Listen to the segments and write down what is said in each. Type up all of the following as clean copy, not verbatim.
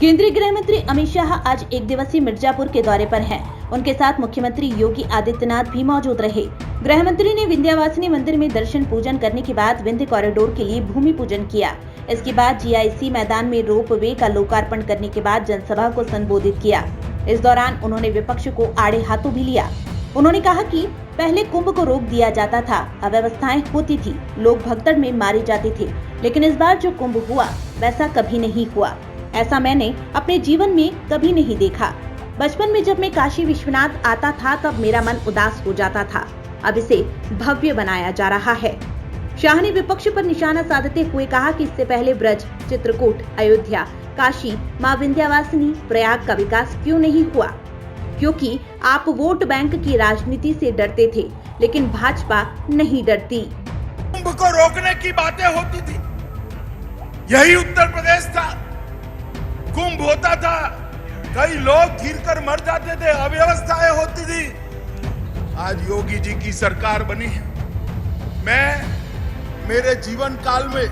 केंद्रीय गृह मंत्री अमित शाह आज एक दिवसीय मिर्जापुर के दौरे पर हैं। उनके साथ मुख्यमंत्री योगी आदित्यनाथ भी मौजूद रहे। गृह मंत्री ने विंध्यवासिनी मंदिर में दर्शन पूजन करने के बाद विंध्य कॉरिडोर के लिए भूमि पूजन किया। इसके बाद जीआईसी मैदान में रोप वे का लोकार्पण करने के बाद जनसभा को संबोधित किया। इस दौरान उन्होंने विपक्ष को आड़े हाथों भी लिया। उन्होंने कहा कि पहले कुंभ को रोक दिया जाता था, अव्यवस्थाएं होती थी, लोग भगदड़ में मारे जाते थे, लेकिन इस बार जो कुंभ हुआ वैसा कभी नहीं हुआ। ऐसा मैंने अपने जीवन में कभी नहीं देखा। बचपन में जब मैं काशी विश्वनाथ आता था तब मेरा मन उदास हो जाता था। अब इसे भव्य बनाया जा रहा है। शाह ने विपक्ष पर निशाना साधते हुए कहा कि इससे पहले ब्रज, चित्रकूट, अयोध्या, काशी, मां विंध्यवासिनी, प्रयाग का विकास क्यों नहीं हुआ? क्योंकि आप वोट बैंक की राजनीति से डरते थे, लेकिन भाजपा नहीं डरती। कुंभ को रोकने की बातें होती थी, यही उत्तर प्रदेश था। कुंभ होता था, कई लोग गिरकर मर जाते थे, अव्यवस्थाएं होती थी। आज योगी जी की सरकार बनी है। मैं मेरे जीवन काल में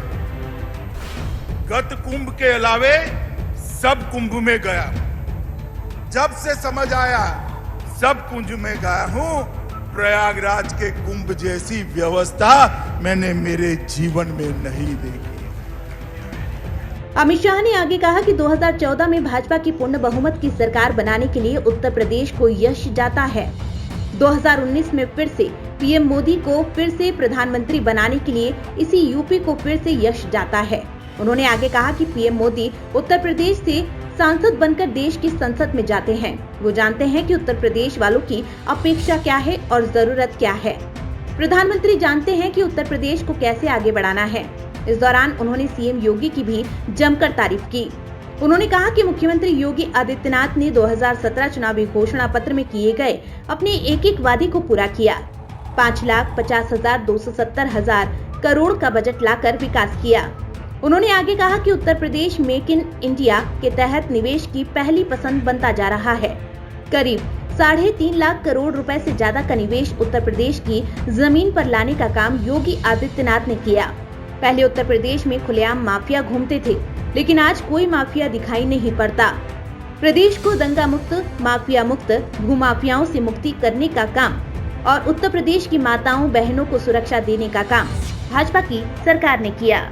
गत कुंभ के अलावे सब कुंभ में गया। जब से समझ आया सब कुंभ में गया हूं। प्रयागराज के कुंभ जैसी व्यवस्था मैंने मेरे जीवन में नहीं देखी। अमित शाह ने आगे कहा कि 2014 में भाजपा की पूर्ण बहुमत की सरकार बनाने के लिए उत्तर प्रदेश को यश जाता है। 2019 में फिर से पीएम मोदी को फिर से प्रधानमंत्री बनाने के लिए इसी यूपी को फिर से यश जाता है। उन्होंने आगे कहा कि पीएम मोदी उत्तर प्रदेश से सांसद बनकर देश की संसद में जाते हैं। वो जानते हैं कि उत्तर प्रदेश वालों की अपेक्षा क्या है और जरूरत क्या है। प्रधानमंत्री जानते हैं कि उत्तर प्रदेश को कैसे आगे बढ़ाना है। इस दौरान उन्होंने सीएम योगी की भी जमकर तारीफ की। उन्होंने कहा कि मुख्यमंत्री योगी आदित्यनाथ ने 2017 चुनावी घोषणा पत्र में किए गए अपने एक वादे को पूरा किया। 5,50,270 करोड़ का बजट लाकर विकास किया। उन्होंने आगे कहा कि Uttar Pradesh make in India के तहत निवेश की पहली पसंद बनता जा रहा है। करीब 3.5 लाख करोड़ रुपए से ज्यादा का निवेश उत्तर प्रदेश की जमीन पर लाने का काम योगी आदित्यनाथ ने किया। पहले उत्तर प्रदेश में खुलेआम माफिया घूमते थे, लेकिन आज कोई माफिया दिखाई नहीं पड़ता। प्रदेश को दंगा मुक्त, माफिया मुक्त, भूमाफियाओं से मुक्ति करने का काम और उत्तर प्रदेश की माताओं बहनों को सुरक्षा देने का काम भाजपा की सरकार ने किया।